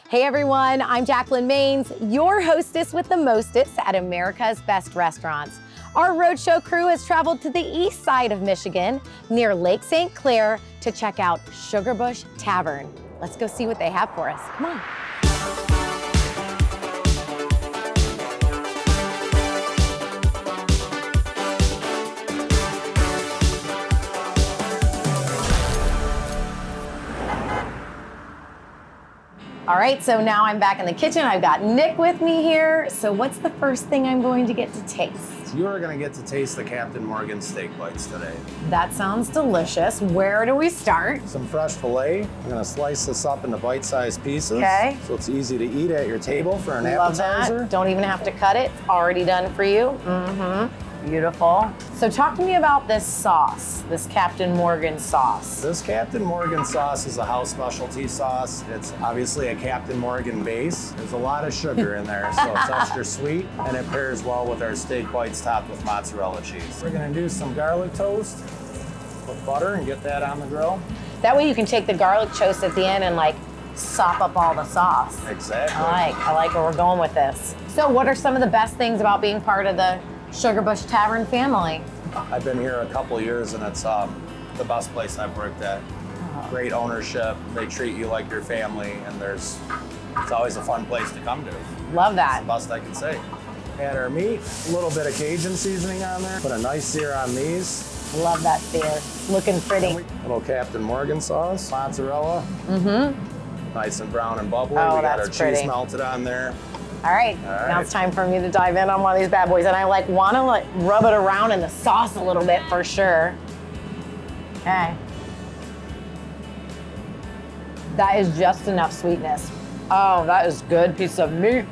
Hey everyone, I'm Jacalyn Maines, your hostess with the mostest at America's Best Restaurants. Our roadshow crew has traveled to the east side of Michigan, near Lake St. Clair, to check out Sugarbush Tavern. Let's go see what they have for us. Come on. All right, so now I'm back in the kitchen. I've got Nick with me here. So what's the first thing I'm going to get to taste? You are going to get to taste the Captain Morgan steak bites today. That sounds delicious. Where do we start? Some fresh filet. I'm going to slice this up into bite-sized pieces. Okay. So it's easy to eat at your table for an Love appetizer. that. Don't even have to cut it. It's already done for you. Beautiful. So talk to me about this sauce, this Captain Morgan sauce. This Captain Morgan sauce is a house specialty sauce. It's obviously a Captain Morgan base. There's a lot of sugar in there, so it's extra sweet, and it pairs well with our steak bites topped with mozzarella cheese. We're gonna do some garlic toast with butter and get that on the grill. That way you can take the garlic toast at the end and like sop up all the sauce. Exactly. I like where we're going with this. So what are some of the best things about being part of the Sugarbush Tavern family? I've been here a couple years, and it's the best place I've worked at. Great ownership. They treat you like your family, and it's always a fun place to come to. Love that. That's the best I can say. Add our meat, a little bit of Cajun seasoning on there. Put a nice sear on these. Love that sear. Looking pretty. Little Captain Morgan sauce, mozzarella. Nice and brown and bubbly. Oh, We got our that's pretty. cheese melted on there. All right, now it's time for me to dive in on one of these bad boys, and I want to rub it around in the sauce a little bit for sure. Okay. That is just enough sweetness. Oh, that is good piece of meat.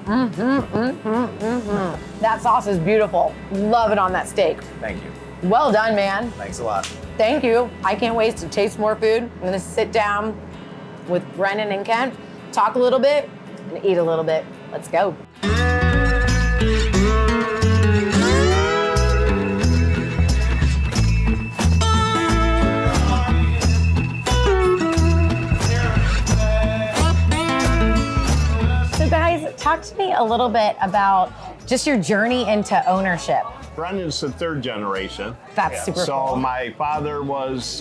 That sauce is beautiful. Love it on that steak. Thank you. Well done, man. Thanks a lot. Thank you. I can't wait to taste more food. I'm gonna sit down with Brennan and Kent, talk a little bit, and eat a little bit. Let's go. So guys, talk to me a little bit about just your journey into ownership. Brendan's the third generation. That's super So cool. my father was,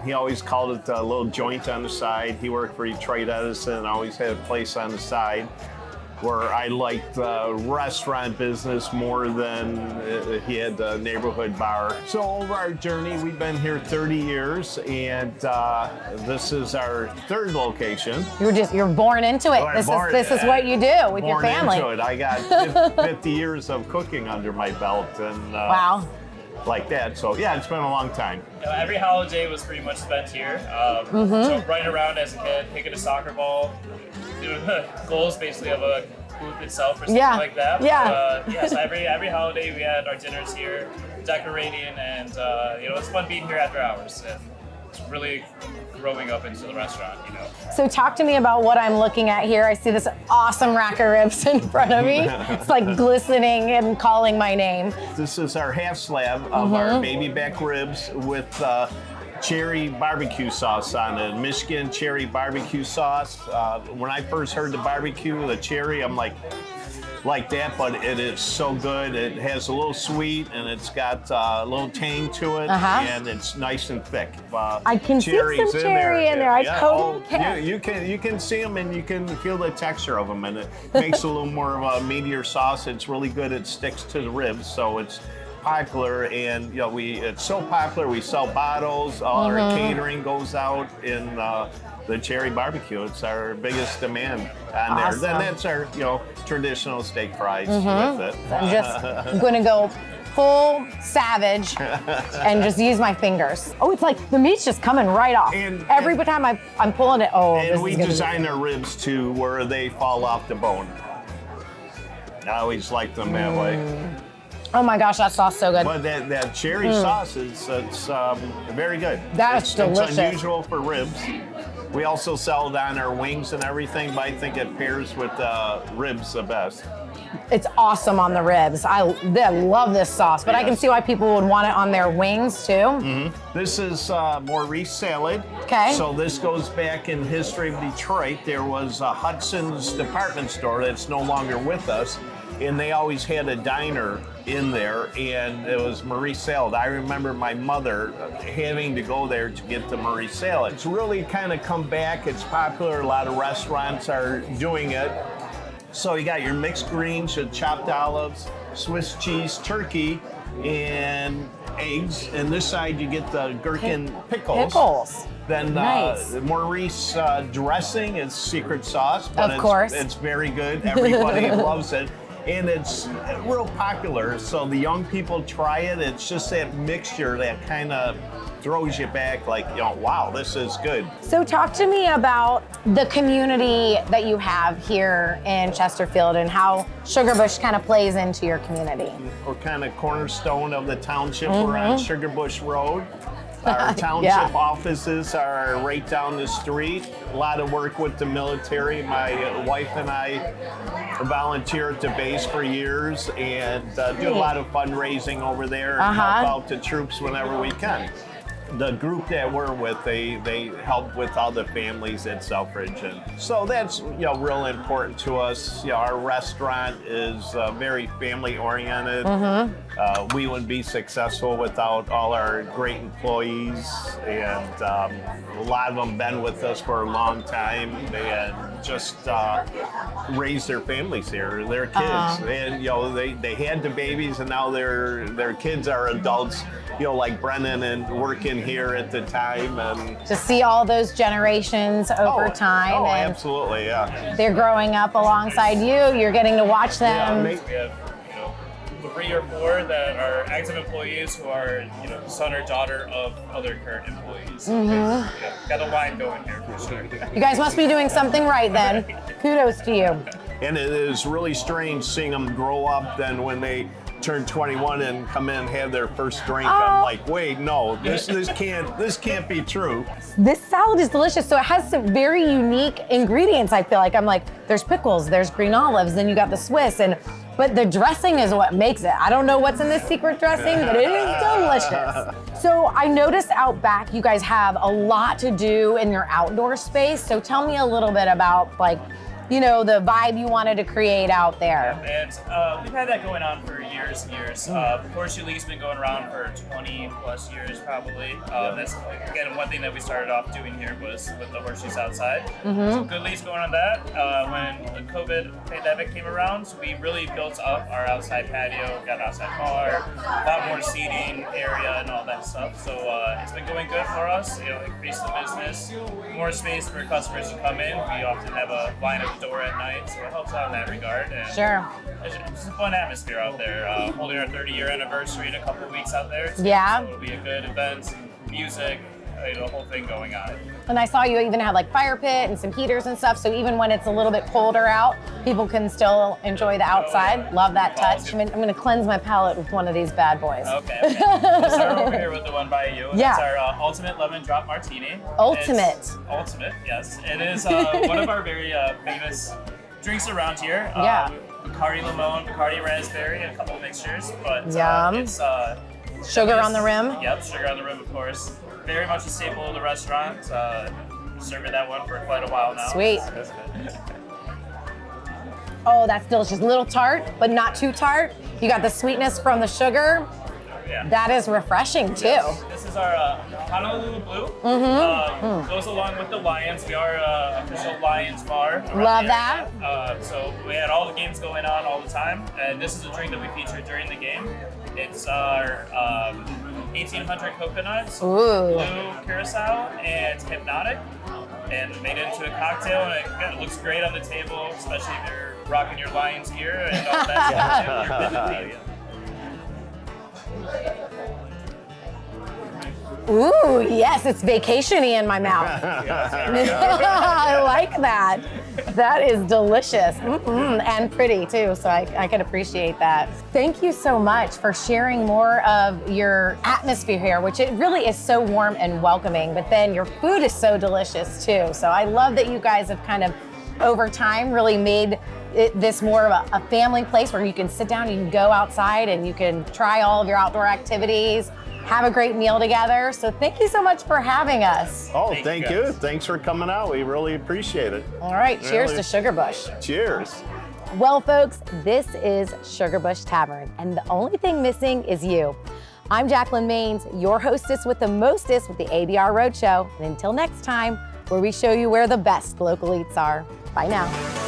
he always called it a little joint on the side. He worked for Detroit Edison, always had a place on the side where I liked the restaurant business more than he had the neighborhood bar. So over our journey, we've been here 30 years, and this is our third location. You're born into it. This is what you do with your family. Born into it. I got 50 years of cooking under my belt, and Wow. like that. So yeah, it's been a long time. Every holiday was pretty much spent here. So running around as a kid, picking a soccer ball, doing the goals basically of a group itself or something like that. So every holiday we had our dinners here, decorating, and it's fun being here after hours. And it's really growing up into the restaurant, So talk to me about what I'm looking at here. I see this awesome rack of ribs in front of me. It's like glistening and calling my name. This is our half slab of our baby back ribs with cherry barbecue sauce on it. Michigan cherry barbecue sauce. When I first heard the barbecue, the cherry, I'm like that, but it is so good. It has a little sweet, and it's got a little tang to it, and it's nice and thick. I can see some cherry in there. I totally can. You can see them, and you can feel the texture of them, and it makes a little more of a meatier sauce. It's really good. It sticks to the ribs, so it's popular, and it's so popular. We sell bottles. All our catering goes out in the cherry barbecue. It's our biggest demand on there. Then that's our traditional steak fries with it. I'm going to go full savage and just use my fingers. Oh, it's like the meat's just coming right off. Every time I'm pulling it, and we design our ribs to where they fall off the bone. I always like them that way. Oh my gosh, that sauce is so good. But that cherry sauce it's very good. That's delicious. It's unusual for ribs. We also sell it on our wings and everything, but I think it pairs with ribs the best. It's awesome on the ribs. I love this sauce, but I can see why people would want it on their wings too. Mm-hmm. This is Maurice salad. Okay. So this goes back in history of Detroit. There was Hudson's department store that's no longer with us, and they always had a diner in there, and it was Maurice salad. I remember my mother having to go there to get the Maurice salad. It's really kind of come back. It's popular. A lot of restaurants are doing it. So you got your mixed greens, your chopped olives, Swiss cheese, turkey, and eggs. And this side you get the gherkin pickles. Then the Maurice dressing is secret sauce, but it's very good. Everybody loves it. And it's real popular, so the young people try it. It's just that mixture that kind of throws you back like, wow, this is good. So talk to me about the community that you have here in Chesterfield and how Sugarbush kind of plays into your community. We're kind of cornerstone of the township. We're on Sugarbush Road. Our township offices are right down the street. A lot of work with the military. My wife and I volunteer at the base for years and do a lot of fundraising over there and help out the troops whenever we can. The group that we're with, they help with all the families at Selfridge, and so that's real important to us. Our restaurant is very family oriented. We wouldn't be successful without all our great employees, and a lot of them been with us for a long time and just raised their families here, their kids, and they had the babies, and now their kids are adults. Like Brennan and working here at the time, and to see all those generations over time. Oh, and absolutely, yeah. They're growing up alongside you. You're getting to watch them. We have 3 or 4 that are active employees who are son or daughter of other current employees. Got a line going here for sure. You guys must be doing something right then. Kudos to you. And it is really strange seeing them grow up then when they turn 21 and come in and have their first drink. I'm like, wait, no, this can't be true. This salad is delicious. So it has some very unique ingredients, I feel like. I'm like, there's pickles, there's green olives, then you got the Swiss, but the dressing is what makes it. I don't know what's in this secret dressing, but it is delicious. So I noticed out back you guys have a lot to do in your outdoor space. So tell me a little bit about the vibe you wanted to create out there. And we've had that going on for years and years. Horseshoe League's been going around for 20 plus years probably. That's, again, one thing that we started off doing here was with the horseshoes outside. So good leagues going on that. When the COVID pandemic came around, so we really built up our outside patio, got an outside bar, a lot more seating area and all that stuff. So it's been going good for us. Increase the business, more space for customers to come in. We often have a line of door at night, so it helps out in that regard. And it's just a fun atmosphere out there. Holding our 30-year anniversary in a couple of weeks out there. So it'll be a good event, music, the whole thing going on. And I saw you even had like fire pit and some heaters and stuff, so even when it's a little bit colder out, people can still enjoy the outside. Love that touch. I'm gonna cleanse my palate with one of these bad boys. Okay. We'll start over here with the one by you. It's our Ultimate Lemon Drop Martini. Ultimate, yes. It is one of our very famous drinks around here. Bacardi Limon, Bacardi Raspberry, and a couple of mixtures. But it's sugar on the rim. Yep, sugar on the rim, of course. Very much a staple of the restaurant. Serving that one for quite a while now. Sweet. Oh, that's delicious. Little tart, but not too tart. You got the sweetness from the sugar. That is refreshing too. This is our Honolulu Blue. Goes along with the Lions. We are official Lions bar. Love that. So we had all the games going on all the time, and this is a drink that we featured during the game. It's our 1800 coconuts, blue curacao, and hypnotic, and made it into a cocktail, and it looks great on the table, especially if you're rocking your Lions gear and all that stuff. Ooh, yes, it's vacation-y in my mouth. I like that. That is delicious and pretty too, so I can appreciate that. Thank you so much for sharing more of your atmosphere here, which it really is so warm and welcoming, but then your food is so delicious too. So I love that you guys have kind of, over time, really made this more of a family place where you can sit down, you can go outside, and you can try all of your outdoor activities, have a great meal together. So thank you so much for having us. Oh, thank you. Thanks for coming out. We really appreciate it. All right, cheers to Sugarbush. Cheers. Well, folks, this is Sugarbush Tavern, and the only thing missing is you. I'm Jacalyn Maines, your hostess with the mostest with the ABR Roadshow. And until next time, where we show you where the best local eats are. Bye now.